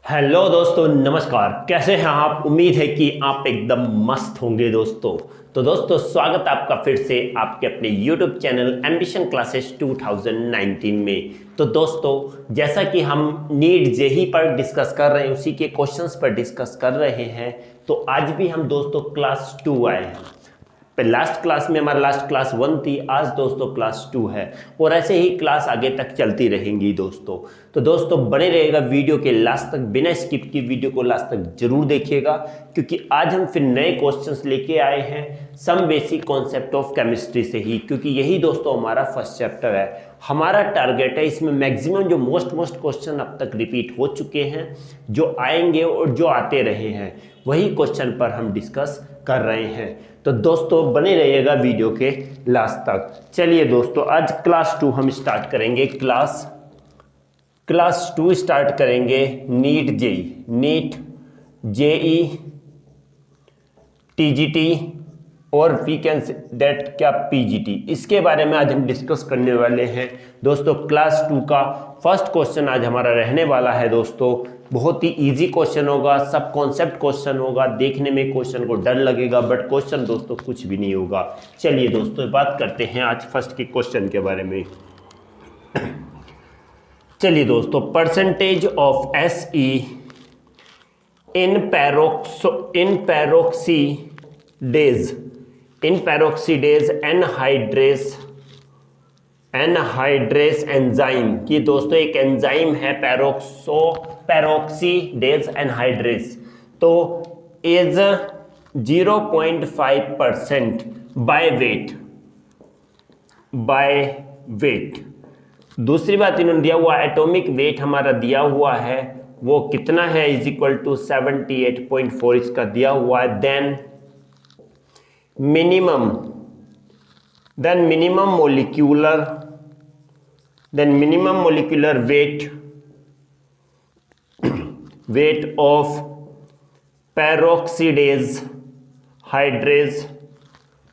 Hello दोस्तों, नमस्कार। कैसे हैं आप? उम्मीद है कि आप एकदम मस्त होंगे दोस्तों। तो दोस्तों, स्वागत है आपका फिर से आपके अपने YouTube चैनल एम्बिशन क्लासेस 2019 में। तो दोस्तों, जैसा कि हम नीट जेई पर डिस्कस कर रहे हैं, उसी के क्वेश्चंस पर डिस्कस कर रहे हैं। तो आज भी हम दोस्तों क्लास 2 आए हैं। लास्ट क्लास में हमारा लास्ट क्लास 1 थी, आज दोस्तों क्लास 2 है और ऐसे ही क्लास आगे तक चलती रहेंगी दोस्तों। तो दोस्तों, बने रहेगा वीडियो के लास्ट तक, बिना स्किप की वीडियो को लास्ट तक जरूर देखिएगा, क्योंकि आज हम फिर नए क्वेश्चंस लेके आए हैं some basic concept of chemistry से ही, क्योंकि यही दोस्तों हमारा फर्स्ट चैप्टर है। हमारा टारगेट है इसमें मैक्सिमम जो मोस्ट क्वेश्चन अब तक रिपीट हो चुके हैं, जो आएंगे और जो आते रहे हैं, वही क्वेश्चन पर हम डिस्कस कर रहे हैं। तो दोस्तों, बने रहिएगा वीडियो के लास्ट तक। चलिए दोस्तों, आज क्लास 2 हम स्टार्ट करेंगे। क्लास 2 स्टार्ट करेंगे नीट जेई टीजीटी और वी कैन डेट क्या पीजीटी, इसके बारे में आज हम डिस्कस करने वाले हैं दोस्तों। क्लास 2 का फर्स्ट क्वेश्चन आज हमारा रहने वाला है दोस्तों। बहुत ही इजी क्वेश्चन होगा, सब कॉन्सेप्ट क्वेश्चन होगा। देखने में क्वेश्चन को डर लगेगा, बट क्वेश्चन दोस्तों कुछ भी नहीं होगा। चलिए दोस्तों, बात करते हैं आज फर्स्ट के क्वेश्चन के बारे में। चलिए दोस्तों, percentage of SE in peroxidase anhydrase enzyme की दोस्तों एक एंजाइम है पैरोक्सीडेज एनहाइड्रेस, तो इज 0.5% बाय वेट। दूसरी बात इन्होंने दिया हुआ एटॉमिक वेट हमारा दिया हुआ है, वो कितना है, इज इक्वल टू 78.4 इसका दिया हुआ है। Then minimum molecular weight of peroxidase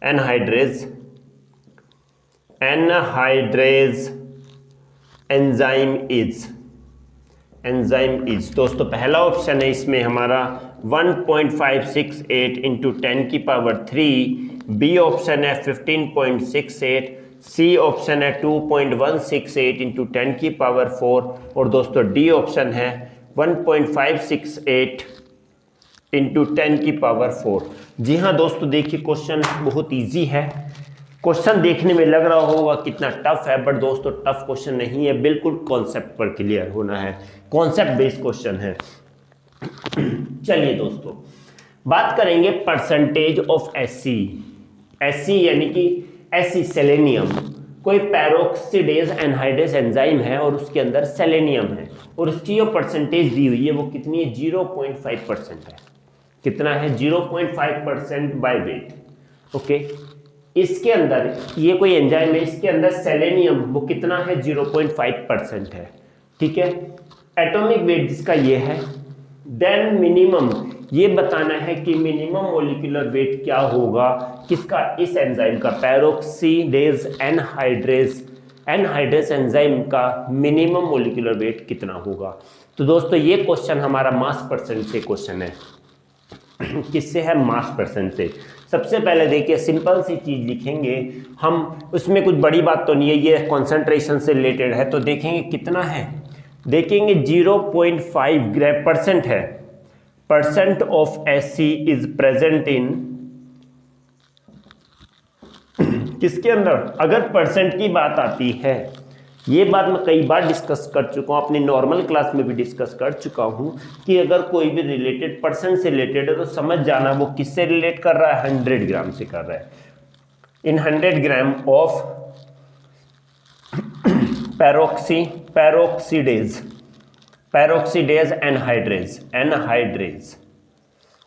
anhydrase enzyme is दोस्तों पहला ऑप्शन है इसमें हमारा 1.568 इंटू 10 की पावर 3, बी ऑप्शन है 15.68, सी ऑप्शन है 2.168 इंटू 10 की पावर 4 और दोस्तों डी ऑप्शन है 1.568 इंटू 10 की पावर 4। जी हाँ दोस्तों, देखिए क्वेश्चन बहुत इजी है। क्वेश्चन देखने में लग रहा होगा कितना टफ है, बट दोस्तों टफ क्वेश्चन नहीं है, बिल्कुल कॉन्सेप्ट पर क्लियर होना है, कॉन्सेप्ट बेस्ड क्वेश्चन है। चलिए दोस्तों, बात करेंगे परसेंटेज ऑफ एससी यानी कि एससी सेलेनियम। कोई पैरोक्सीडेज एनहाइड्रेस एंजाइम है और उसके अंदर सेलेनियम है और उसकी जो परसेंटेज दी हुई है वो कितनी है, 0.5% है। कितना है, 0.5% बाय वेट। ओके, इसके अंदर ये कोई एंजाइम है, इसके अंदर सेलेनियम वो कितना है, 0.5% है। ठीक है, एटॉमिक वेट जिसका ये है। देन मिनिमम ये बताना है कि मिनिमम मोलिकुलर वेट क्या होगा किसका, इस एंजाइम का, पैरोक्सीडेज एनहाइड्रेस एंजाइम का मिनिमम मोलिकुलर वेट कितना होगा। तो दोस्तों ये क्वेश्चन हमारा मास परसेंट से क्वेश्चन है। किससे है, मास परसेंट से। सबसे पहले देखिए, सिंपल सी चीज लिखेंगे हम, उसमें कुछ बड़ी बात तो नहीं है, ये कॉन्सेंट्रेशन से रिलेटेड है। तो देखेंगे कितना है, देखेंगे 0.5% है। Percent of SC is present इन, किसके अंदर, अगर परसेंट की बात आती है, ये बात मैं कई बार डिस्कस कर चुका हूँ, अपनी नॉर्मल क्लास में भी डिस्कस कर चुका हूँ कि अगर कोई भी रिलेटेड परसेंट से रिलेटेड है तो समझ जाना वो किससे रिलेट कर रहा है, 100 ग्राम से कर रहा है। इन 100 ग्राम ऑफ पैरोक्सीडेज एनहाइड्रेज।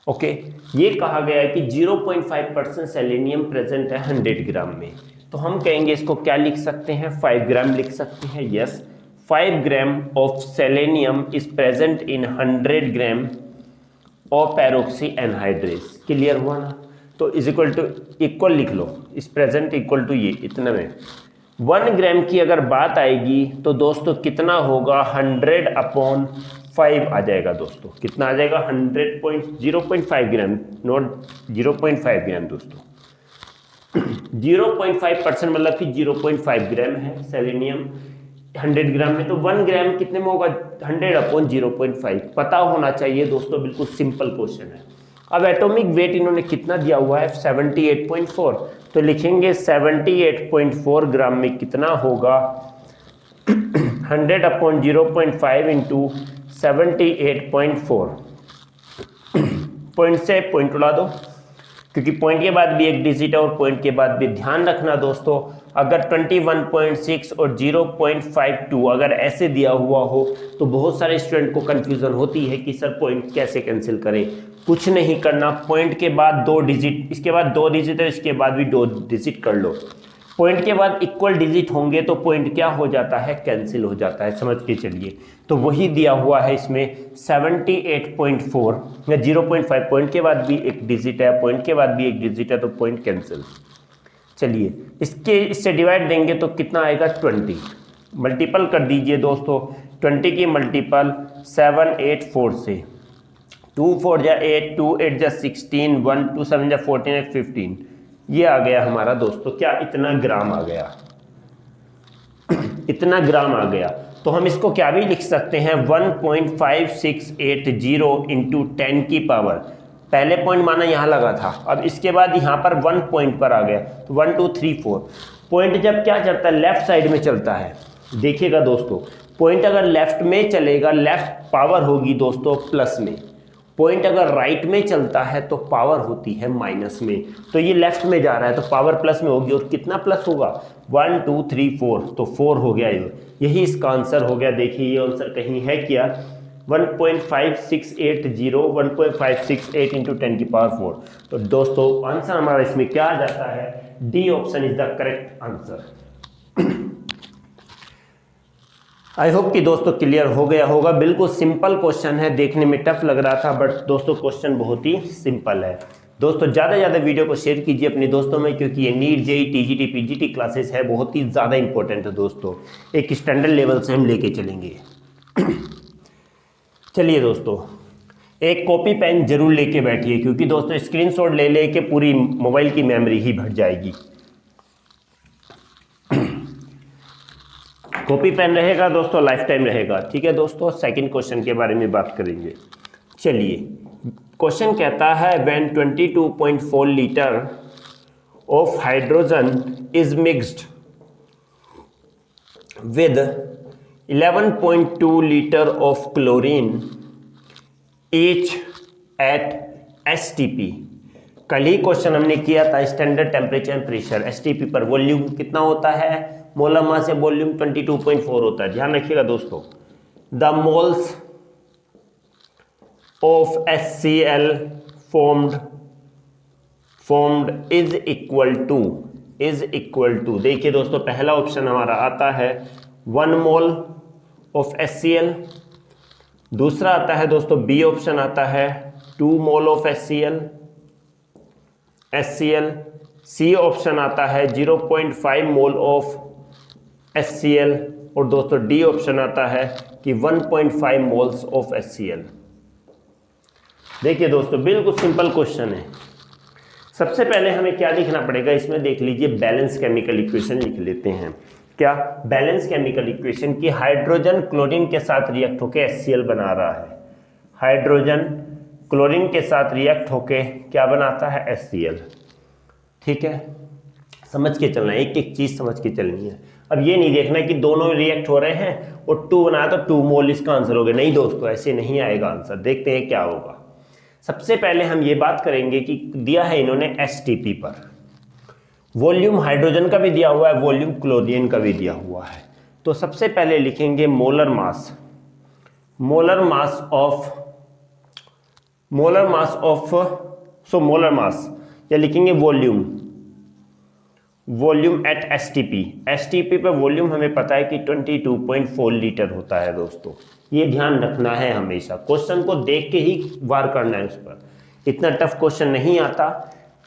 ओके, ये कहा गया है कि 0.5% सेलेनियम प्रेजेंट है 100 ग्राम में, तो हम कहेंगे इसको क्या लिख सकते हैं, 5 ग्राम लिख सकते हैं। Yes, 5 gram of selenium is present in 100 gram of peroxy anhydrase. Clear हुआ ना। तो इज इक्वल टू, इक्वल लिख लो, इस प्रेजेंट इक्वल टू ये इतने में 1 ग्राम की अगर बात आएगी तो दोस्तों कितना होगा, 100 अपॉन 5 आ जाएगा दोस्तों। कितना आ जाएगा? 0.5 ग्राम, नॉट 0.5 ग्राम दोस्तों। 0.5% मतलब कि 0.5 ग्राम है सेलेनियम 100 ग्राम में, तो 1 ग्राम कितने में होगा? 100/0.5 पता होना चाहिए दोस्तों, बिल्कुल सिंपल क्वेश्चन है। अब एटॉमिक वेट इन्होंने कितना दिया हुआ है? 78.4, तो लिखेंगे 78.4 ग्राम में कितना होगा? 100/0.5 इंटू 78.4। पॉइंट से पॉइंट उड़ा दो, क्योंकि पॉइंट के बाद भी एक डिजिट है और पॉइंट के बाद भी। ध्यान रखना दोस्तों, अगर 21.6 और 0.52 अगर ऐसे दिया हुआ हो तो बहुत सारे स्टूडेंट को कंफ्यूजन होती है कि सर पॉइंट कैसे कैंसिल करें। कुछ नहीं करना, पॉइंट के बाद 2 डिजिट, इसके बाद 2 डिजिट है, इसके बाद भी 2 डिजिट कर लो। पॉइंट के बाद इक्वल डिजिट होंगे तो पॉइंट क्या हो जाता है? कैंसिल हो जाता है, समझ के चलिए। तो वही दिया हुआ है इसमें 78.4 या 0.5, पॉइंट के बाद भी एक डिजिट है, पॉइंट के बाद भी एक डिजिट है, तो पॉइंट कैंसिल। चलिए इससे डिवाइड देंगे तो कितना आएगा? 20। मल्टीपल कर दीजिए दोस्तों, 20 की मल्टीपल 784 से, 2 4 जा 8, 2 8 जा 16, 1 2 7 जा 14, 15। ये आ गया हमारा दोस्तों क्या? इतना ग्राम आ गया। इतना ग्राम आ गया। तो हम इसको क्या भी लिख सकते हैं? 1.5680 इंटू 10 की पावर, पहले पॉइंट माना यहाँ लगा था, अब इसके बाद यहाँ पर 1 पॉइंट पर आ गया, तो 1 2 3 4। पॉइंट जब क्या चलता है? लेफ्ट साइड में चलता है। देखिएगा दोस्तों, पॉइंट अगर लेफ्ट में चलेगा, लेफ्ट पावर होगी दोस्तों प्लस में। पॉइंट अगर राइट में चलता है तो पावर होती है माइनस में। तो ये लेफ्ट में जा रहा है तो पावर प्लस में होगी, और कितना प्लस होगा? 1 2 3 4, तो 4 हो गया। यही इसका आंसर हो गया। देखिए ये आंसर कहीं है क्या? 1.5680, 1.568 इंटू 10 की पावर 4। तो दोस्तों आंसर हमारा इसमें क्या आ जाता है? D option is the correct answer. I hope कि दोस्तों क्लियर हो गया होगा। बिल्कुल सिंपल क्वेश्चन है, देखने में टफ लग रहा था बट दोस्तों क्वेश्चन बहुत ही सिंपल है। दोस्तों ज़्यादा से ज़्यादा वीडियो को शेयर कीजिए अपने दोस्तों में, क्योंकि ये NEET JEE TGT PGT classes है, बहुत ही ज़्यादा इंपॉर्टेंट है दोस्तों। एक स्टैंडर्ड लेवल से हम लेके चलेंगे। चलिए दोस्तों, एक कॉपी पेन जरूर लेके बैठिए, क्योंकि दोस्तों स्क्रीनशॉट ले लेके पूरी मोबाइल की मेमोरी ही भर जाएगी। कॉपी पेन रहेगा दोस्तों, लाइफ टाइम रहेगा। ठीक है दोस्तों, सेकंड क्वेश्चन के बारे में बात करेंगे। चलिए, क्वेश्चन कहता है when 22.4 litre of hydrogen is mixed with 11.2 litre of chlorine each eight STP। कल ही क्वेश्चन हमने किया था standard temperature and pressure. STP पर वॉल्यूम कितना होता है? मोलर मास या वॉल्यूम 22.4 होता है। ध्यान रखिएगा दोस्तों, the moles of HCl formed is equal to, देखिए दोस्तों पहला ऑप्शन हमारा आता है 1 मोल ऑफ HCl, दूसरा आता है दोस्तों बी ऑप्शन आता है 2 mole of HCl, C option आता है 0.5 मोल ऑफ HCl, और दोस्तों डी ऑप्शन आता है कि 1.5 मोल्स ऑफ HCl। देखिए दोस्तों बिल्कुल सिंपल क्वेश्चन है। सबसे पहले हमें क्या लिखना पड़ेगा इसमें? देख लीजिए, बैलेंस केमिकल इक्वेशन लिख लेते हैं। क्या बैलेंस केमिकल इक्वेशन की हाइड्रोजन क्लोरीन के साथ रिएक्ट होके HCl बना रहा है। हाइड्रोजन क्लोरीन के साथ रिएक्ट होके क्या बनाता है? HCl। ठीक है, समझ के चलना है, एक एक चीज समझ के चलनी है। अब ये नहीं देखना कि दोनों रिएक्ट हो रहे हैं और 2 बनाया तो 2 मोल इसका आंसर हो गया। नहीं दोस्तों, ऐसे नहीं आएगा आंसर। देखते हैं क्या होगा। सबसे पहले हम ये बात करेंगे कि दिया है इन्होंने STP पर, वॉल्यूम हाइड्रोजन का भी दिया हुआ है, वॉल्यूम क्लोरीन का भी दिया हुआ है। तो सबसे पहले लिखेंगे मोलर मास या लिखेंगे वॉल्यूम एट STP पे वॉल्यूम हमें पता है कि 22.4 लीटर होता है दोस्तों। ये ध्यान रखना है हमेशा, क्वेश्चन को देख के ही वार करना है उस पर। इतना टफ क्वेश्चन नहीं आता,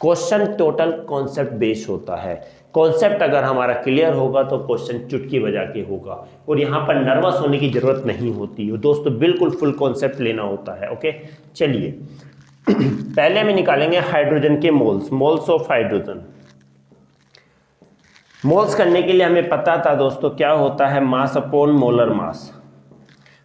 क्वेश्चन टोटल कॉन्सेप्ट बेस्ड होता है। कॉन्सेप्ट अगर हमारा क्लियर होगा तो क्वेश्चन चुटकी बजा के होगा, और यहाँ पर नर्वस होने की जरूरत नहीं होती है दोस्तों, बिल्कुल फुल कॉन्सेप्ट लेना होता है। ओके, चलिए पहले में निकालेंगे हाइड्रोजन के moles, moles of hydrogen. Moles करने के लिए हमें पता था दोस्तों क्या होता है, मास अपॉन मोलर मास।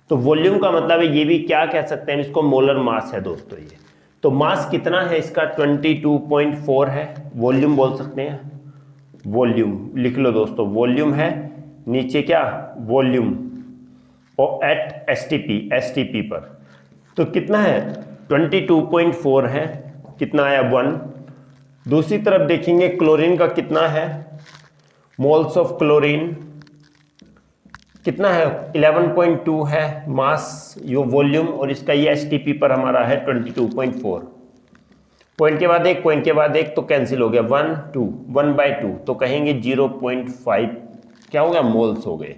तो वॉल्यूम का मतलब है, ये भी क्या कह सकते हैं इसको, मोलर मास है दोस्तों ये। तो मास कितना है इसका, 22.4 है। वॉल्यूम बोल सकते हैं, वॉल्यूम लिख लो दोस्तों, वॉल्यूम है, नीचे क्या वॉल्यूम, और एट एसटीपी पर तो कितना है 22.4 है, कितना आया 1। दूसरी तरफ देखेंगे क्लोरीन का कितना है, मोल्स ऑफ क्लोरीन कितना है 11.2 है मास यो वॉल्यूम, और इसका ये एसटीपी पर हमारा है 22.4। पॉइंट के बाद एक, पॉइंट के बाद एक, तो कैंसिल हो गया, 1/2 तो कहेंगे 0.5 क्या हो गया, मोल्स हो गए।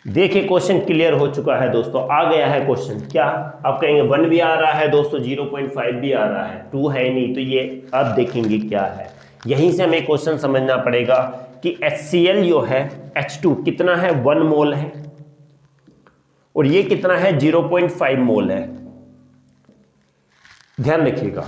देखिए क्वेश्चन क्लियर हो चुका है दोस्तों, आ गया है क्वेश्चन। क्या आप कहेंगे 1 भी आ रहा है दोस्तों, 0.5 भी आ रहा है, 2 है नहीं, तो ये अब देखेंगे क्या है। यहीं से हमें क्वेश्चन समझना पड़ेगा कि HCl जो है H2 कितना है, 1 मोल है, और ये कितना है 0.5 मोल है। ध्यान रखिएगा।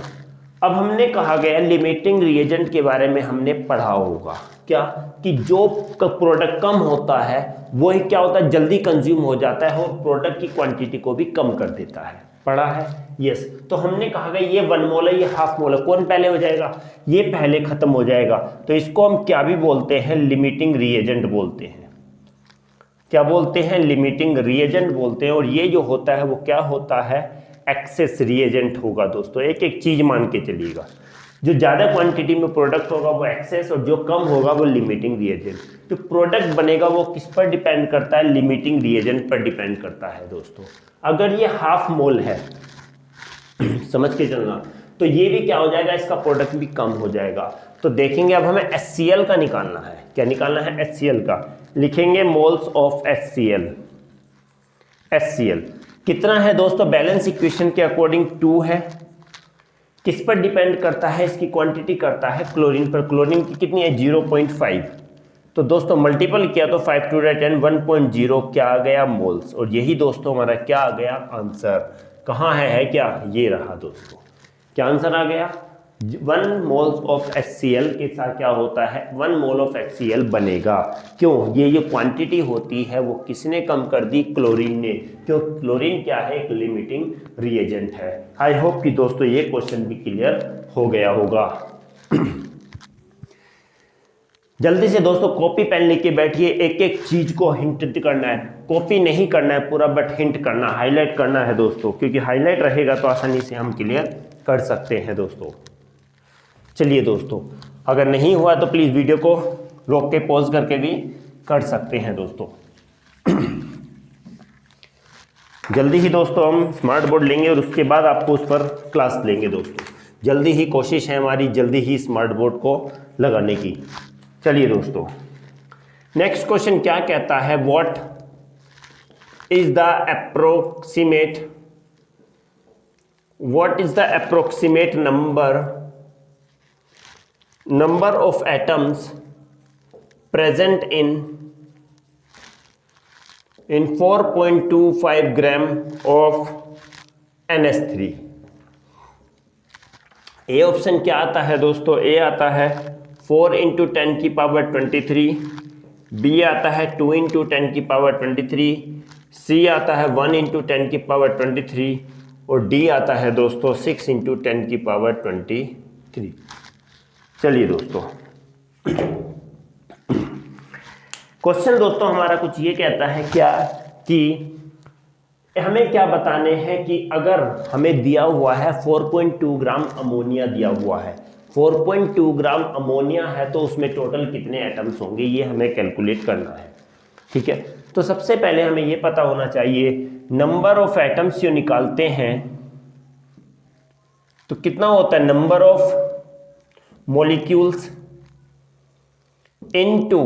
अब हमने कहा गया लिमिटिंग रिएजेंट के बारे में हमने पढ़ा होगा क्या, कि जो प्रोडक्ट कम होता है वो ही क्या होता है, जल्दी कंज्यूम हो जाता है और प्रोडक्ट की क्वांटिटी को भी कम कर देता है। पढ़ा है, यस। तो हमने कहा गया ये 1 मोल है, ये हाफ मोल है, कौन पहले हो जाएगा, ये पहले खत्म हो जाएगा। तो इसको हम क्या भी बोलते हैं, लिमिटिंग रिएजेंट बोलते हैं। क्या बोलते हैं, लिमिटिंग रिएजेंट बोलते हैं। और ये जो होता है वो क्या होता है, एक्सेस रिएजेंट होगा दोस्तों। एक एक चीज मान के चलिएगा, जो ज़्यादा क्वांटिटी में प्रोडक्ट होगा वो एक्सेस, और जो कम होगा वो लिमिटिंग रिएजेंट। जो प्रोडक्ट बनेगा वो किस पर डिपेंड करता है, लिमिटिंग रिएजेंट पर डिपेंड करता है दोस्तों। अगर ये हाफ मोल है समझ के चलना, तो ये भी क्या हो जाएगा, इसका प्रोडक्ट भी कम हो जाएगा। तो देखेंगे अब हमें HCl का निकालना है। क्या निकालना है, HCl का। लिखेंगे मोल्स ऑफ HCl। HCl कितना है दोस्तों, बैलेंस इक्वेशन के अकॉर्डिंग 2 है। किस पर डिपेंड करता है, इसकी क्वांटिटी करता है क्लोरीन पर। क्लोरीन की कितनी है 0.5, तो दोस्तों मल्टीपल किया तो 5 to 10 1.0 क्या आ गया, मोल्स। और यही दोस्तों हमारा क्या आ गया, आंसर। कहाँ है क्या, ये रहा दोस्तों, क्या आंसर आ गया। 1 मोल्स ऑफ HCl के साथ क्या होता है, 1 मोल ऑफ HCl बनेगा। क्यों, ये जो क्वांटिटी होती है वो किसने कम कर दी, क्लोरीन ने। क्यों, क्लोरीन क्या है, एक लिमिटिंग रिएजेंट है। आई होप कि दोस्तों ये क्वेश्चन भी क्लियर हो गया होगा। जल्दी से दोस्तों कॉपी पेन लेके बैठिए, एक एक चीज को हिंट करना है, कॉपी नहीं करना है पूरा, बट हिंट करना, हाईलाइट करना है दोस्तों, क्योंकि हाईलाइट रहेगा तो आसानी से हम क्लियर कर सकते हैं दोस्तों। चलिए दोस्तों, अगर नहीं हुआ तो प्लीज़ वीडियो को रोक के पॉज करके भी कर सकते हैं दोस्तों। जल्दी ही दोस्तों हम स्मार्ट बोर्ड लेंगे और उसके बाद आपको उस पर क्लास लेंगे दोस्तों। जल्दी ही कोशिश है हमारी, जल्दी ही स्मार्ट बोर्ड को लगाने की। चलिए दोस्तों, नेक्स्ट क्वेश्चन क्या कहता है, what is the approximate number of atoms present in 4.25 gram of NH3। A option क्या आता है दोस्तों, ए आता है 4 × 10⁻23, बी आता है 2 × 10⁻23, सी आता है 1 × 10⁻23, और डी आता है दोस्तों 6 × 10⁻23। चलिए दोस्तों, क्वेश्चन दोस्तों हमारा कुछ ये कहता है क्या, कि हमें क्या बताने हैं कि अगर हमें दिया हुआ है 4.2 ग्राम अमोनिया दिया हुआ है, 4.2 ग्राम अमोनिया है, तो उसमें टोटल कितने एटम्स होंगे, ये हमें कैलकुलेट करना है। ठीक है, तो सबसे पहले हमें ये पता होना चाहिए नंबर ऑफ एटम्स जो निकालते हैं तो कितना होता है, नंबर ऑफ मॉलिक्यूल्स इनटू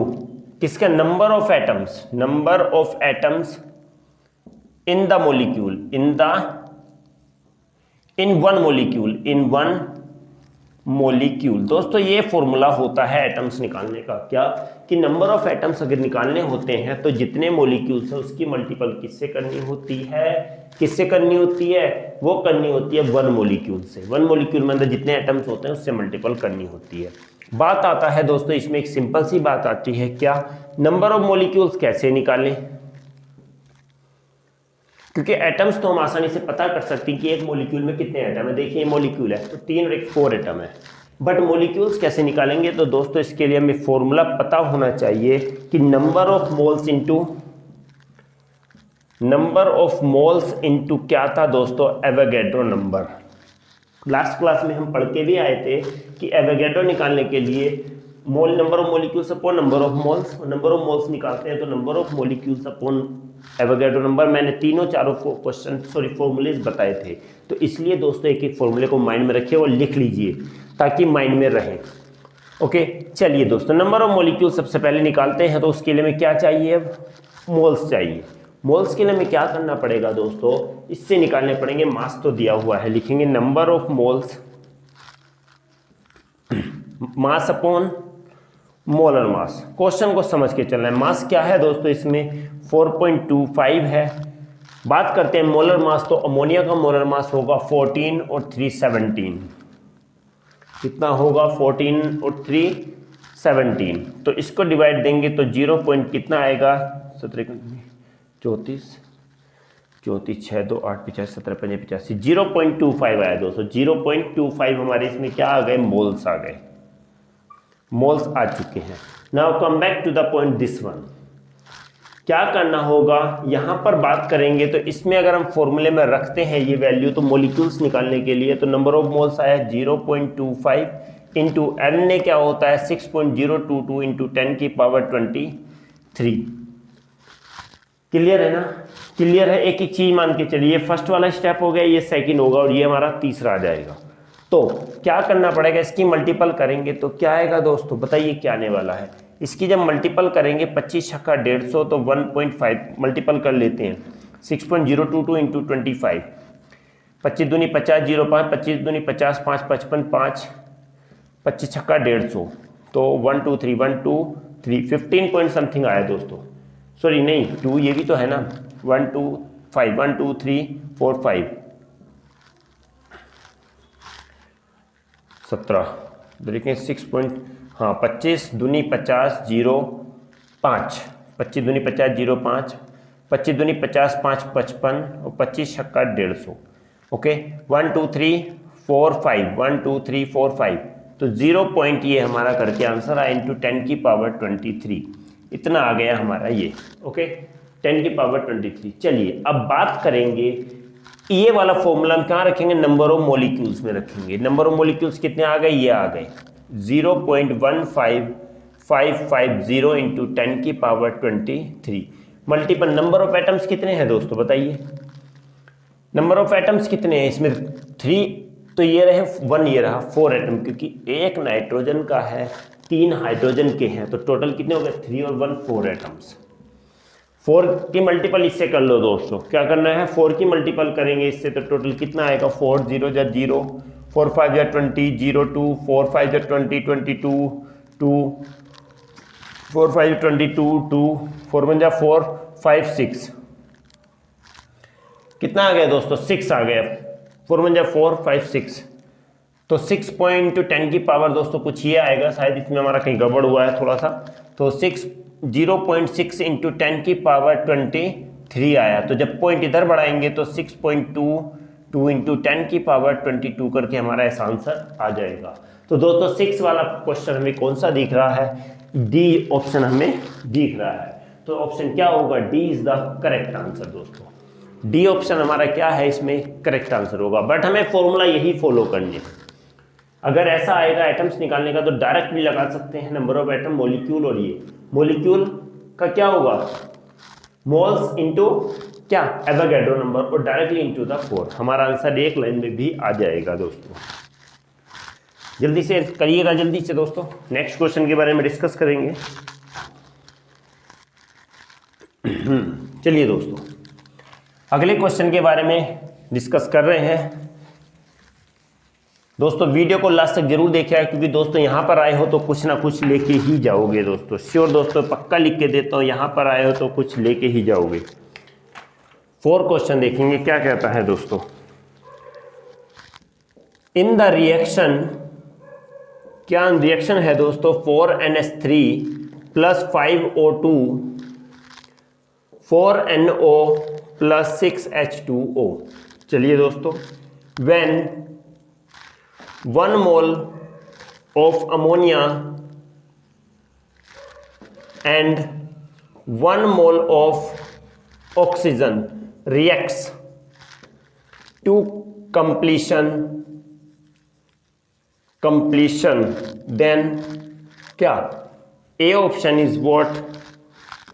किसका, number of atoms in the molecule, in one molecule, in one molecule. दोस्तों ये फॉर्मूला होता है एटम्स निकालने का, क्या कि नंबर ऑफ एटम्स अगर निकालने होते हैं तो जितने मोलिक्यूल्स है उसकी मल्टीपल किससे करनी होती है, किससे करनी होती है, वो करनी होती है वन मोलिक्यूल से। वन मोलिक्यूल में अंदर जितने एटम्स होते हैं उससे मल्टीपल करनी होती है। बात आता है दोस्तों इसमें एक सिंपल सी बात आती है, क्या नंबर ऑफ मोलिक्यूल्स कैसे निकालें, क्योंकि एटम्स तो हम आसानी से पता कर सकते हैं कि एक मॉलिक्यूल में कितने एटम है। देखिए मॉलिक्यूल है तो 3 और 1 4 एटम है, बट मॉलिक्यूल्स कैसे निकालेंगे, तो दोस्तों इसके लिए हमें फॉर्मूला पता होना चाहिए कि नंबर ऑफ मोल्स इनटू क्या था दोस्तों, एवोगैड्रो नंबर। लास्ट क्लास में हम पढ़ के भी आए थे कि एवोगैड्रो निकालने के लिए mole number of molecules upon number of moles, number of moles निकालते हैं तो number of molecules upon Avogadro number. मैंने तीनों चारों फॉर्मूलेज बताए थे, तो इसलिए दोस्तों एक एक फॉर्मूले को माइंड में रखिए और लिख लीजिए ताकि माइंड में रहे। ओके चलिए दोस्तों, नंबर ऑफ मॉलिक्यूल सबसे पहले निकालते हैं, तो उसके लिए हमें क्या चाहिए, अब मोल्स चाहिए। मोल्स के लिए हमें क्या करना पड़ेगा दोस्तों, इससे निकालने पड़ेंगे, मास तो दिया हुआ है, लिखेंगे number of moles mass upon molar mass. Question को समझ के चलना है। मास क्या है दोस्तों, इसमें 4.25 है। बात करते हैं मोलर मास, तो अमोनिया का मोलर मास होगा 14 और 3 17। कितना होगा, 14 और 3 17। तो इसको डिवाइड देंगे तो 0 पॉइंट कितना आएगा, 17 34 34 6 2 8 85 17 5 85, 0.25 आया दोस्तों। 0.25 हमारे इसमें क्या आ गए, मोल्स आ गए, मोल्स आ चुके हैं। Now come back to the point this one. क्या करना होगा, यहां पर बात करेंगे तो इसमें अगर हम फॉर्मूले में रखते हैं ये वैल्यू, तो मॉलिक्यूल्स निकालने के लिए तो नंबर ऑफ मोल्स आया 0.25 इंटू एन ने क्या होता है 6.022 इंटू 10 की पावर 23। क्लियर है ना, क्लियर है। एक एक चीज मान के चलिए, फर्स्ट वाला स्टेप हो गया, ये सेकंड होगा और ये हमारा तीसरा आ जाएगा। तो क्या करना पड़ेगा, इसकी मल्टीपल करेंगे तो क्या आएगा दोस्तों, बताइए क्या आने वाला है। इसकी जब मल्टीपल करेंगे 25 छक्का 150, तो 1.5 मल्टीपल कर लेते हैं 6.022 इंटू 25, 25 दूनी 50 05, 25 दूनी 50 5 55 5, 25 छक्का 150, तो 1 2 3 1 2 3 15 पॉइंट समथिंग आया दोस्तों। सॉरी नहीं 2, ये भी तो है ना, 1 2 5 1 2 3 4 5 17, देखिए 6 पॉइंट, हाँ 25 दूनी 50 0 5, 25 दूनी 50 0 5, 25 दूनी 50 5 55 और 25 छक्का 150। ओके 1 2 3 4 5 1 2 3 4 5, तो 0 पॉइंट ये हमारा करके आंसर आया इंटू 10 की पावर 23, इतना आ गया हमारा ये। ओके 10 की पावर 23। चलिए अब बात करेंगे, ये वाला फॉर्मूला हम कहाँ रखेंगे, नंबर ऑफ मॉलिक्यूल्स में रखेंगे। नंबर ऑफ मॉलिक्यूल्स कितने आ गए, ये आ गए 0.15550 इंटू 10 की power 23। Multiple number of atoms कितने हैं दोस्तों, बताइए नंबर ऑफ एटम्स कितने हैं इसमें, 3 तो ये रहे 1, ये रहा 4 एटम, क्योंकि एक नाइट्रोजन का है 3 हाइड्रोजन के हैं, तो टोटल कितने हो गए 3 और 1 4 एटम्स। 4 की मल्टीपल इससे कर लो दोस्तों, क्या करना है 4 की मल्टीपल करेंगे इससे तो टोटल कितना आएगा 4 0 जा 0, 4 5 जा 20 0 2, 4 5 जा 20 22 2, 4 5 22 2, 4 1 जा 4 5 6, कितना आ गया दोस्तों 6 आ गया, 4 1 जा 4 5 6, तो 6.10 की पावर दोस्तों कुछ ये आएगा, शायद इसमें हमारा कहीं गड़बड़ हुआ है थोड़ा सा, तो 0.6 इंटू 10 की पावर 23 आया। तो जब पॉइंट इधर बढ़ाएंगे तो 6.22 इंटू 10 की पावर 22 करके हमारा ऐसा आंसर आ जाएगा। तो दोस्तों 6 वाला क्वेश्चन हमें कौन सा दिख रहा है, डी ऑप्शन हमें दिख रहा है। तो ऑप्शन क्या होगा, D is the correct answer दोस्तों। डी ऑप्शन हमारा क्या है, इसमें करेक्ट आंसर होगा। बट हमें फॉर्मूला यही फॉलो करनी है। अगर ऐसा आएगा एटम्स निकालने का तो डायरेक्ट भी लगा सकते हैं, नंबर ऑफ एटम मॉलिक्यूल, और ये मॉलिक्यूल का क्या होगा मोल्स इनटू क्या एवोगैड्रो नंबर, और डायरेक्टली इनटू द 4। हमारा आंसर एक लाइन में भी आ जाएगा दोस्तों। जल्दी से करिएगा, जल्दी से दोस्तों, नेक्स्ट क्वेश्चन के बारे में डिस्कस करेंगे। चलिए दोस्तों अगले क्वेश्चन के बारे में डिस्कस कर रहे हैं। दोस्तों वीडियो को लास्ट तक जरूर देखिएगा, क्योंकि दोस्तों यहाँ पर आए हो तो कुछ ना कुछ लेके ही जाओगे दोस्तों। श्योर दोस्तों, पक्का लिख के देता हूँ, यहाँ पर आए हो तो कुछ लेके ही जाओगे। 4 क्वेश्चन देखेंगे क्या कहता है दोस्तों। इन द रिएक्शन, क्या रिएक्शन है दोस्तों 4NH3 plus 5O2 4NO plus 6H2O। चलिए दोस्तों, when 1 mole of ammonia and 1 mole of oxygen reacts to completion, then क्या A option is what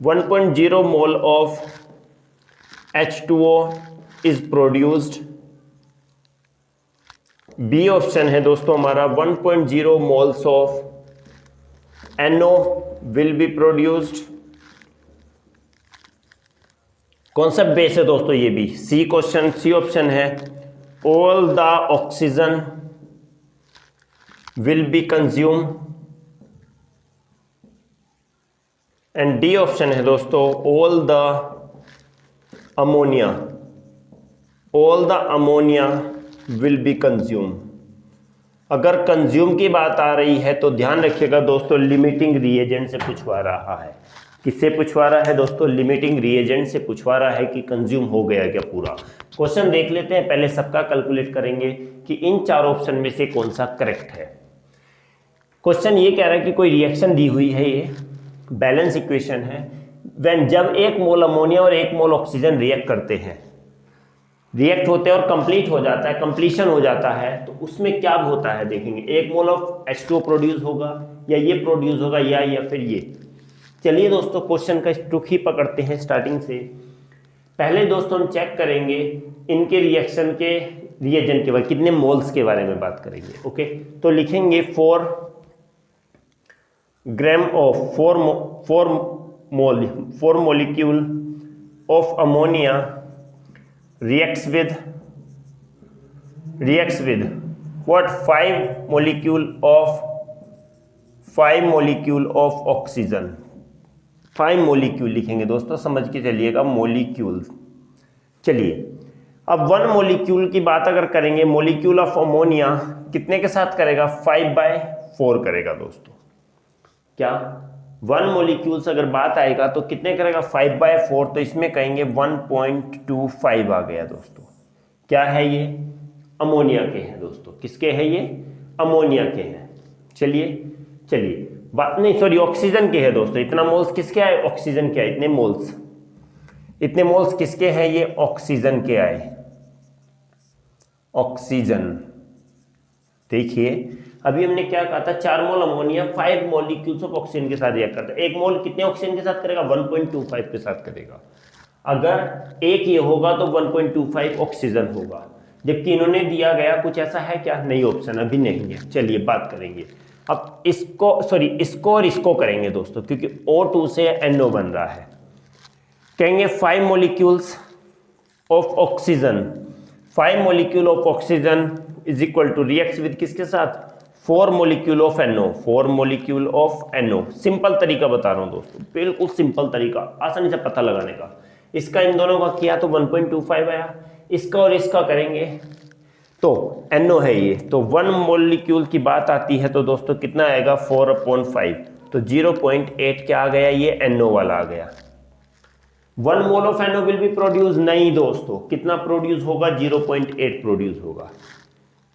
1.0 mole of H2O is produced, B option है दोस्तों हमारा 1.0 moles of NO will be produced. Concept base है दोस्तों ये भी। C question, C option है all the oxygen will be consume, and D option है दोस्तों all the ammonia, all the ammonia will be consume. अगर कंज्यूम की बात आ रही है तो ध्यान रखिएगा दोस्तों, लिमिटिंग रिएजेंट से पूछवा रहा है। किससे पूछवा रहा है दोस्तों? लिमिटिंग रिएजेंट से पूछवा रहा है कि कंज्यूम हो गया क्या पूरा। क्वेश्चन देख लेते हैं, पहले सबका कैलकुलेट करेंगे कि इन 4 ऑप्शन में से कौन सा करेक्ट है। क्वेश्चन ये कह रहा है कि कोई रिएक्शन दी हुई है, ये बैलेंस इक्वेशन है। व्हेन, जब 1 मोल अमोनिया और 1 मोल ऑक्सीजन रिएक्ट करते हैं, रिएक्ट होते हैं और कंप्लीट हो जाता है, कंप्लीशन हो जाता है, तो उसमें क्या होता है देखेंगे। 1 मोल ऑफ H2O प्रोड्यूस होगा, या ये प्रोड्यूस होगा, या फिर ये। चलिए दोस्तों, क्वेश्चन का ट्रुक ही पकड़ते हैं स्टार्टिंग से। पहले दोस्तों हम चेक करेंगे इनके रिएक्शन के रिएजेंट के बारे, कितने मोल्स के बारे में बात करेंगे। ओके, तो लिखेंगे 4 gram of 4 molecule of ammonia reacts with what 5 molecule of oxygen। 5 molecule लिखेंगे दोस्तों, समझ के चलिएगा, मोलिक्यूल। चलिए अब 1 मोलिक्यूल की बात अगर करेंगे, मोलिक्यूल ऑफ अमोनिया कितने के साथ करेगा? 5/4 करेगा दोस्तों। क्या 1 मोलिक्यूल्स अगर बात आएगा तो कितने करेगा? 5/4, तो इसमें कहेंगे 1.25 आ गया दोस्तों। क्या है ये? अमोनिया के हैं दोस्तों। किसके हैं ये? अमोनिया के हैं। चलिए बात नहीं, सॉरी, ऑक्सीजन के हैं दोस्तों। इतना मोल्स किसके आए? ऑक्सीजन के आए। इतने मोल्स किसके हैं? ये ऑक्सीजन के आए। ऑक्सीजन, देखिए अभी हमने क्या कहा था, 4 मोल अमोनिया 5 मॉलिक्यूल्स ऑफ ऑक्सीजन के साथ रिएक्ट करता है। 1 मोल कितने ऑक्सीजन के साथ करेगा? 1.25 के साथ करेगा। अगर एक ये होगा तो 1.25 ऑक्सीजन होगा, जबकि इन्होंने दिया गया कुछ ऐसा है क्या? नहीं, ऑप्शन अभी नहीं है। चलिए बात करेंगे अब इसको और इसको करेंगे दोस्तों, क्योंकि O2 से NO बन रहा है। कहेंगे 5 molecules of oxygen, 5 molecule of oxygen is equal to reacts with किसके साथ? 4 molecule of NO, 4 molecule of NO। Simple तरीका बता रहा हूं दोस्तों, बिल्कुल सिंपल तरीका, आसानी से पता लगाने का। इसका इन दोनों का किया तो 1.25 आया, इसका और इसका करेंगे तो NO है ये, तो 1 मोलिक्यूल की बात आती है तो दोस्तों कितना आएगा? 4/5, तो 0.8 क्या आ गया? ये NO वाला आ गया। 1 mole of NO will B produce, नहीं दोस्तों, कितना प्रोड्यूस होगा? 0.8 प्रोड्यूस होगा।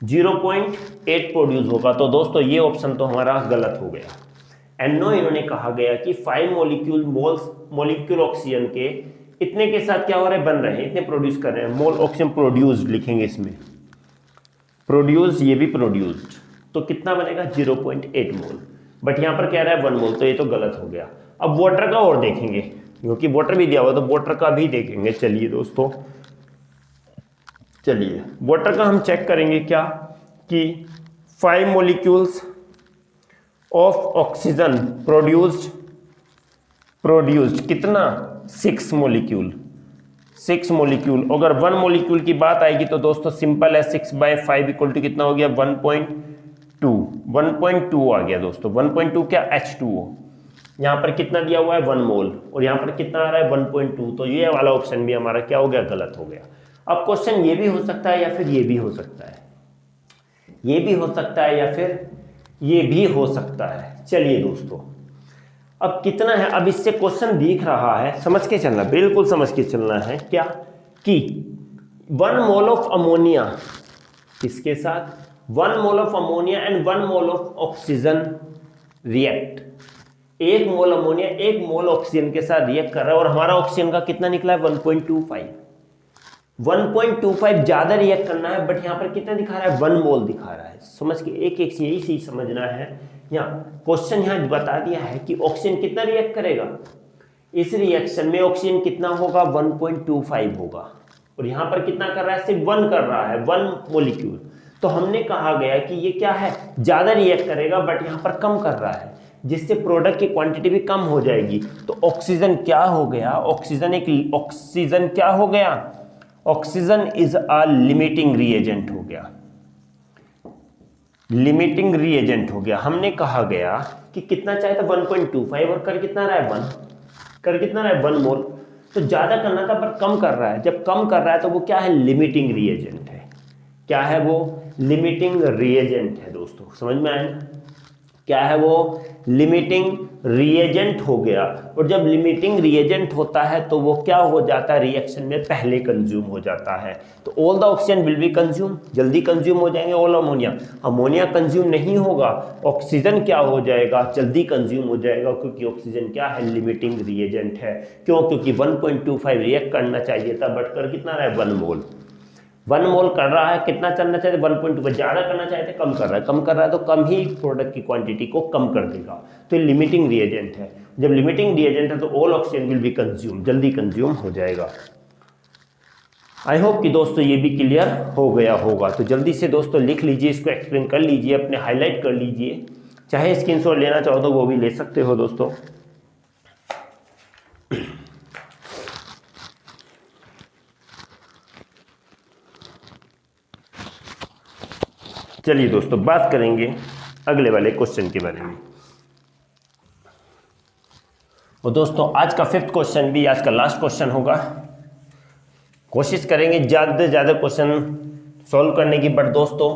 0.8 प्रोड्यूस होगा, तो दोस्तों ये ऑप्शन तो हमारा गलत हो गया। NO इन्होंने कहा गया कि 5 मोलिक्यूल ऑक्सीजन के इतने के साथ क्या हो रहे हैं? बन रहे हैं, इतने प्रोड्यूस कर रहे हैं। मोल ऑक्सीजन प्रोड्यूस्ड लिखेंगे इसमें, प्रोड्यूस, ये भी प्रोड्यूस्ड, तो कितना बनेगा? 0.8 मोल। बट यहां पर कह रहा है 1 मोल, तो ये तो गलत हो गया। अब वाटर का और देखेंगे, क्योंकि वाटर भी दिया हुआ, तो वाटर का भी देखेंगे। चलिए दोस्तों, चलिए वाटर का हम चेक करेंगे क्या कि 5 मोलिक्यूल्स ऑफ ऑक्सीजन प्रोड्यूस्ड कितना? 6 मोलिक्यूल, 6 मॉलिक्यूल। अगर 1 मॉलिक्यूल की बात आएगी तो दोस्तों सिंपल है, 6/5 इक्वल टू कितना हो गया 1.2। 1.2 आ गया दोस्तों, 1.2 क्या H2O। यहाँ पर कितना दिया हुआ है 1 मोल और यहाँ पर कितना आ रहा है 1.2, तो ये वाला ऑप्शन भी हमारा क्या हो गया, गलत हो गया। अब क्वेश्चन ये भी हो सकता है या फिर ये भी हो सकता है, ये भी हो सकता है या फिर ये भी हो सकता है। चलिए दोस्तों अब कितना है, अब इससे क्वेश्चन दिख रहा है, समझ के चलना, बिल्कुल समझ के चलना है क्या कि 1 मोल ऑफ अमोनिया किसके साथ, 1 mole of ammonia and 1 mole of oxygen react. 1 mole ammonia 1 mole oxygen के साथ रिएक्ट कर रहा है और हमारा ऑक्सीजन का कितना निकला है 1.25। 1.25 ज्यादा रिएक्ट करना है, बट यहां पर कितना दिखा रहा है 1 मोल दिखा रहा है। समझ के एक एक यही चीज समझना है। यहाँ क्वेश्चन यहाँ बता दिया है कि ऑक्सीजन कितना रिएक्ट करेगा, इस रिएक्शन में ऑक्सीजन कितना होगा 1.25 होगा और यहाँ पर कितना कर रहा है, सिर्फ 1 कर रहा है, 1 मोलिक्यूल। तो हमने कहा गया कि ये क्या है, ज्यादा रिएक्ट करेगा बट यहाँ पर कम कर रहा है, जिससे प्रोडक्ट की क्वांटिटी भी कम हो जाएगी। तो ऑक्सीजन क्या हो गया, ऑक्सीजन क्या हो गया, oxygen is a limiting reagent हो गया, लिमिटिंग रिएजेंट हो गया। हमने कहा गया कि कितना चाहिए था 1.25 और कर कितना रहा है 1, कर कितना रहा है 1 मोल। तो ज्यादा करना था पर कम कर रहा है, जब कम कर रहा है तो वो क्या है, लिमिटिंग रिएजेंट है। क्या है वो, लिमिटिंग रिएजेंट है दोस्तों, समझ में आया, क्या है वो, लिमिटिंग रिएजेंट हो गया। और जब लिमिटिंग रिएजेंट होता है तो वो क्या हो जाता है, रिएक्शन में पहले कंज्यूम हो जाता है। तो all the oxygen will be consume, जल्दी कंज्यूम हो जाएंगे ऑल अमोनिया। अमोनिया कंज्यूम नहीं होगा, ऑक्सीजन क्या हो जाएगा, जल्दी कंज्यूम हो जाएगा, क्योंकि ऑक्सीजन क्या है, लिमिटिंग रिएजेंट है। क्यों, क्योंकि 1.25 रिएक्ट करना चाहिए था बट कर कितना रहा है 1 मोल। 1 मोल कर रहा है, कितना करना चाहिए 1.2, ज्यादा करना चाहिए कम कर रहा है, कम कर रहा है तो कम ही प्रोडक्ट की क्वांटिटी को कम कर देगा। तो ये लिमिटिंग रिएजेंट है। जब लिमिटिंग रिएजेंट है तो all oxygen will be consume, जल्दी कंज्यूम हो जाएगा। आई होप कि दोस्तों ये भी क्लियर हो गया होगा। तो जल्दी से दोस्तों लिख लीजिए, इसको एक्सप्लेन कर लीजिए, अपने हाईलाइट कर लीजिए, चाहे स्क्रीनशॉट लेना चाहो तो वो भी ले सकते हो दोस्तों। चलिए दोस्तों बात करेंगे अगले वाले क्वेश्चन के बारे में। और दोस्तों आज का 5th क्वेश्चन भी आज का लास्ट क्वेश्चन होगा। कोशिश करेंगे ज़्यादा से ज़्यादा क्वेश्चन सॉल्व करने की, बट दोस्तों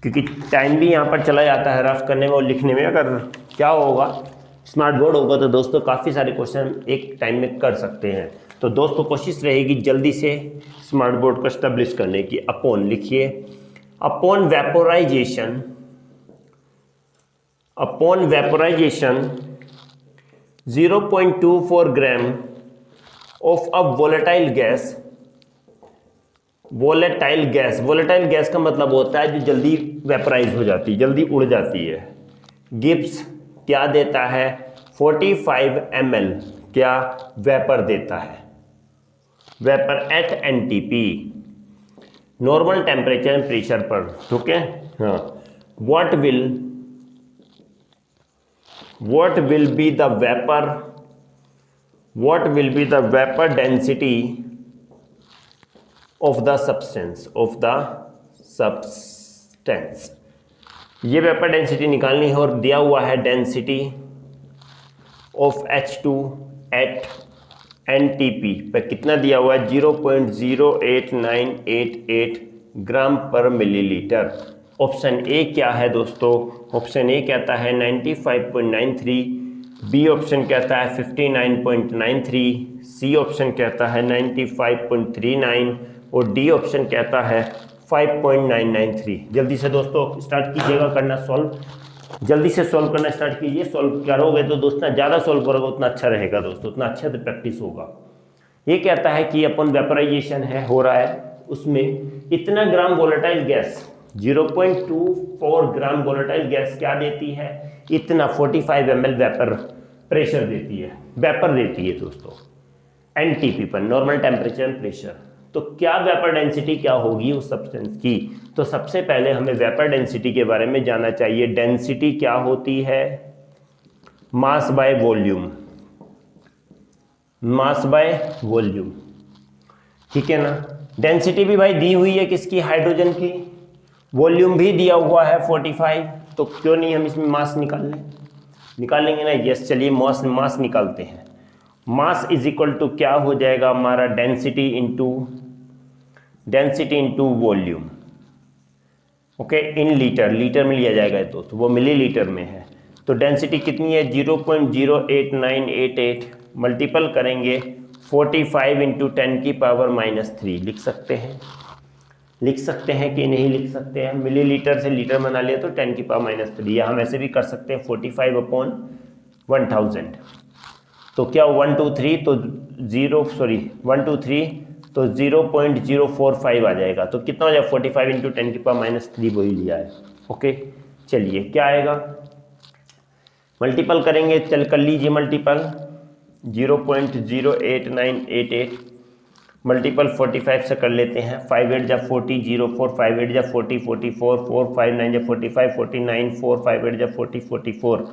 क्योंकि टाइम भी यहाँ पर चला जाता है रफ करने में और लिखने में। अगर क्या होगा, स्मार्ट बोर्ड होगा तो दोस्तों काफ़ी सारे क्वेश्चन एक टाइम में कर सकते हैं। तो दोस्तों कोशिश रहेगी जल्दी से स्मार्ट बोर्ड को एस्टेब्लिश करने की। अपॉन लिखिए, upon vaporization 0.24 gram of a volatile gas, volatile gas का मतलब होता है जो जल्दी वेपराइज हो जाती है, जल्दी उड़ जाती है। गिब्स क्या देता है, 45 ml क्या वेपर देता है, vapour eight NTP, normal temperature and pressure पर। ठीक है, हाँ। What will be the vapour density of the substance. ये वेपर डेंसिटी निकालनी है और दिया हुआ है density of H2 eight NTP पर कितना दिया हुआ है, 0.08988 ग्राम पर मिलीलीटर। ऑप्शन ए क्या है दोस्तों, ऑप्शन ए कहता है 95.93, बी ऑप्शन कहता है 59.93, सी ऑप्शन कहता है 95.39 और डी ऑप्शन कहता है 5.993। जल्दी से दोस्तों स्टार्ट कीजिएगा करना सॉल्व, जल्दी से सॉल्व करना स्टार्ट कीजिए। सॉल्व करोगे तो दोस्तों ज़्यादा सॉल्व करोगे उतना अच्छा रहेगा दोस्तों, उतना अच्छा तो प्रैक्टिस होगा। ये कहता है कि अपन वेपराइजेशन है हो रहा है, उसमें इतना ग्राम वोलेटाइल गैस 0.24 ग्राम वोलेटाइल गैस क्या देती है, इतना 45 ml वेपर प्रेशर देती है, वेपर देती है दोस्तों NTP पर, नॉर्मल टेम्परेचर एंड प्रेशर। तो क्या वेपर डेंसिटी क्या होगी उस सब्सटेंस की, तो सबसे पहले हमें वेपर डेंसिटी के बारे में जानना चाहिए। डेंसिटी क्या होती है, mass by volume, mass by volume. ठीक है ना। डेंसिटी भी भाई दी हुई है किसकी, हाइड्रोजन की। वॉल्यूम भी दिया हुआ है 45, तो क्यों नहीं हम इसमें मास निकालेंगे ना। यस, चलिए मास निकालते हैं। मास इज इक्वल टू क्या हो जाएगा हमारा, density into volume. Okay, in litre में लिया जाएगा दोस्तों, वो मिली लीटर में है। तो डेंसिटी कितनी है 0.08988, मल्टीपल करेंगे 45 इंटू 10⁻³ लिख सकते हैं कि नहीं लिख सकते हैं। मिलीलीटर से लीटर बना लिया तो 10⁻³ या हम ऐसे भी कर सकते हैं 45/1000। तो क्या 1 2 3 तो 0.045 आ जाएगा। तो कितना हो जाएगा 45 इंटू 10⁻³ वही लिया है। ओके, चलिए क्या आएगा, मल्टीपल करेंगे, चल कर लीजिए मल्टीपल 0.08988 मल्टीपल 45 से कर लेते हैं। 5 8 जा 40, 0 4 5 8 जा 40, 44 4 5 9 जा 45, 49 4 5 8 जा 40, 44।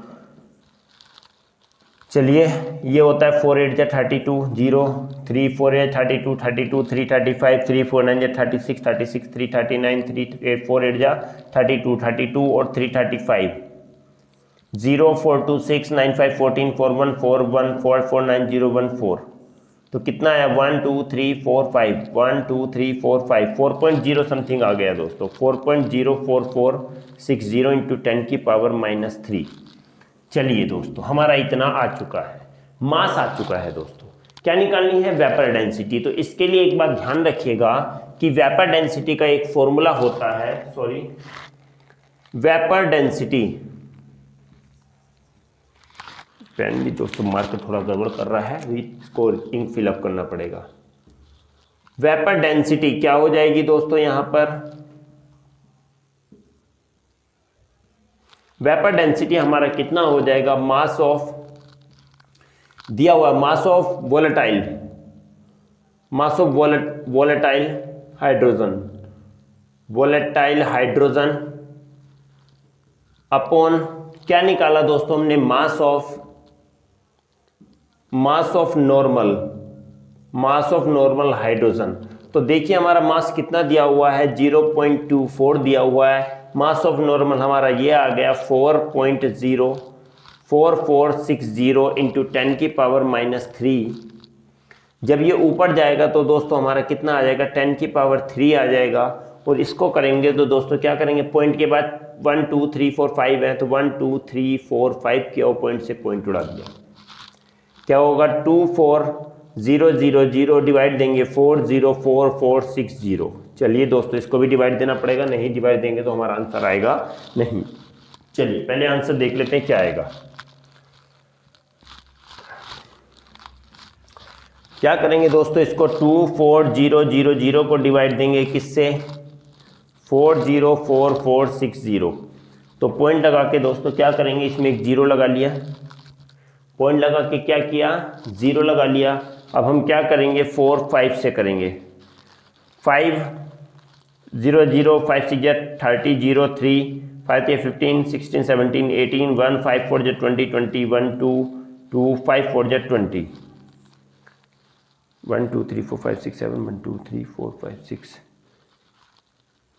चलिए ये होता है 4 8 जा 32, 0 3 4 8 32 32 3 35 3 4 9 जा 36 36 3 39 3 8 4 8 जा 32 32 और 3 35 0 4 2 6 9 5 14 4 1 4 1 4 4 9 0 1 4। तो कितना है 1 2 3 4 5 1 2 3 4 5 4.0 समथिंग आ गया दोस्तों, 4.04460 इंटू 10⁻³ चलिए दोस्तों हमारा इतना आ चुका है, मास आ चुका है दोस्तों। क्या निकालनी है, वेपर डेंसिटी। तो इसके लिए एक बात ध्यान रखिएगा कि वेपर डेंसिटी का एक फॉर्मूला होता है, वेपर डेंसिटी, पेन भी दोस्तों मार्कर थोड़ा गड़बड़ कर रहा है, इसको इंक फिलअप करना पड़ेगा। वेपर डेंसिटी क्या हो जाएगी दोस्तों, यहां पर वेपर डेंसिटी हमारा कितना हो जाएगा, मास ऑफ दिया हुआ मास ऑफ वोलेटाइल हाइड्रोजन अपॉन क्या निकाला दोस्तों हमने, मास ऑफ नॉर्मल हाइड्रोजन। तो देखिए हमारा मास कितना दिया हुआ है 0.24 दिया हुआ है। मास ऑफ नॉर्मल हमारा ये आ गया 4.04460 इंटू 10⁻³ जब ये ऊपर जाएगा तो दोस्तों हमारा कितना आ जाएगा 10⁻³ आ जाएगा। और इसको करेंगे तो दोस्तों क्या करेंगे, पॉइंट के बाद 1 2 3 4 5 है तो 1 2 3 4 5 किया, पॉइंट से पॉइंट उड़ा दिया, क्या होगा 24000 डिवाइड देंगे 404460। चलिए दोस्तों इसको भी डिवाइड देना पड़ेगा, नहीं डिवाइड देंगे तो हमारा आंसर आएगा नहीं। चलिए पहले आंसर देख लेते हैं क्या आएगा। क्या करेंगे दोस्तों, इसको 24000 को डिवाइड देंगे किससे, 404460। तो पॉइंट लगा के दोस्तों क्या करेंगे, इसमें एक जीरो लगा लिया, पॉइंट लगा के क्या किया, जीरो लगा लिया। अब हम क्या करेंगे 4 5 से करेंगे, 5 0 0 5 6 30 0 3 5 15 16 17 18 1 5 4 20 20 1 2 2 5 4 20 1 2 3 4 5 6 7 1 2 3 4 5 6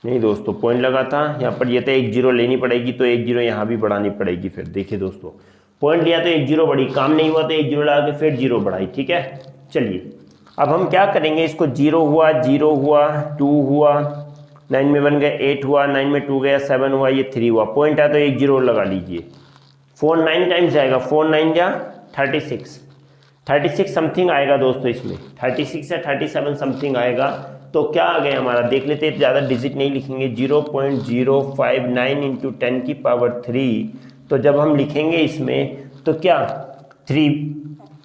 नहीं दोस्तों पॉइंट लगा था यहाँ पर, ये तो एक जीरो लेनी पड़ेगी तो एक जीरो यहाँ भी बढ़ानी पड़ेगी। फिर देखिए दोस्तों पॉइंट लिया तो एक जीरो बढ़ी, काम नहीं हुआ तो एक जीरो लगा के फिर जीरो बढ़ाई, ठीक है। चलिए अब हम क्या करेंगे, इसको 0 हुआ 2 हुआ 9 में 1 गया 8 हुआ 9 में 2 गया 7 हुआ, ये 3 हुआ, पॉइंट है तो एक जीरो लगा लीजिए। 4 9 टाइम्स जाएगा, 4 9 जा 36 समथिंग आएगा दोस्तों, इसमें 36 या 37 समथिंग आएगा। तो क्या आ गया हमारा, देख लेते हैं, ज़्यादा डिजिट नहीं लिखेंगे, 0.059 इंटू 10⁻³ तो जब हम लिखेंगे इसमें तो क्या 3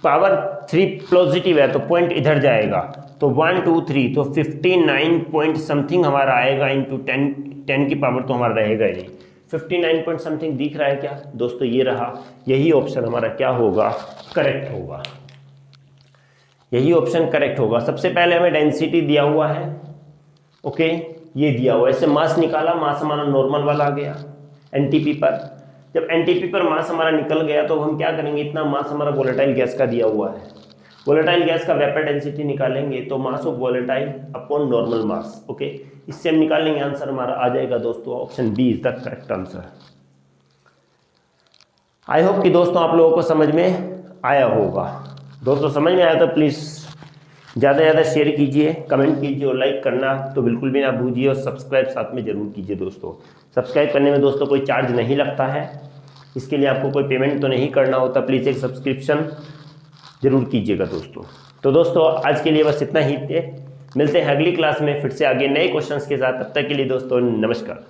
पॉजिटिव है तो पॉइंट इधर जाएगा, तो 1 2 3 तो 59 पॉइंट समथिंग हमारा आएगा इंटू 10 की पावर तो हमारा रहेगा ही नहीं, 59 पॉइंट समथिंग दिख रहा है क्या दोस्तों, ये रहा, यही ऑप्शन हमारा क्या होगा, करेक्ट होगा, यही ऑप्शन करेक्ट होगा। सबसे पहले हमें डेंसिटी दिया हुआ है, ओके ये दिया हुआ है, इससे मास निकाला, मास हमारा नॉर्मल वाला आ गया एनटीपी पर। जब एनटीपी पर मास हमारा निकल गया तो हम क्या करेंगे, इतना मास हमारा वोलेटाइल गैस का दिया हुआ है, वोलेटाइल गैस का वेपर डेंसिटी निकालेंगे तो mass of volatile upon normal mass. Okay, इससे हम निकालेंगे, आंसर हमारा आ जाएगा दोस्तों option B is the correct answer. I hope कि दोस्तों आप लोगों को समझ में आया होगा। दोस्तों समझ में आया तो प्लीज़ ज़्यादा से ज़्यादा शेयर कीजिए, कमेंट कीजिए और लाइक करना तो बिल्कुल भी ना भूलिए, और सब्सक्राइब साथ में ज़रूर कीजिए दोस्तों। सब्सक्राइब करने में दोस्तों कोई चार्ज नहीं लगता है, इसके लिए आपको कोई पेमेंट तो नहीं करना होता। प्लीज़ एक सब्सक्रिप्शन ज़रूर कीजिएगा दोस्तों। तो दोस्तों आज के लिए बस इतना ही थे, मिलते हैं अगली क्लास में फिर से आगे नए क्वेश्चंस के साथ। तब तक के लिए दोस्तों नमस्कार।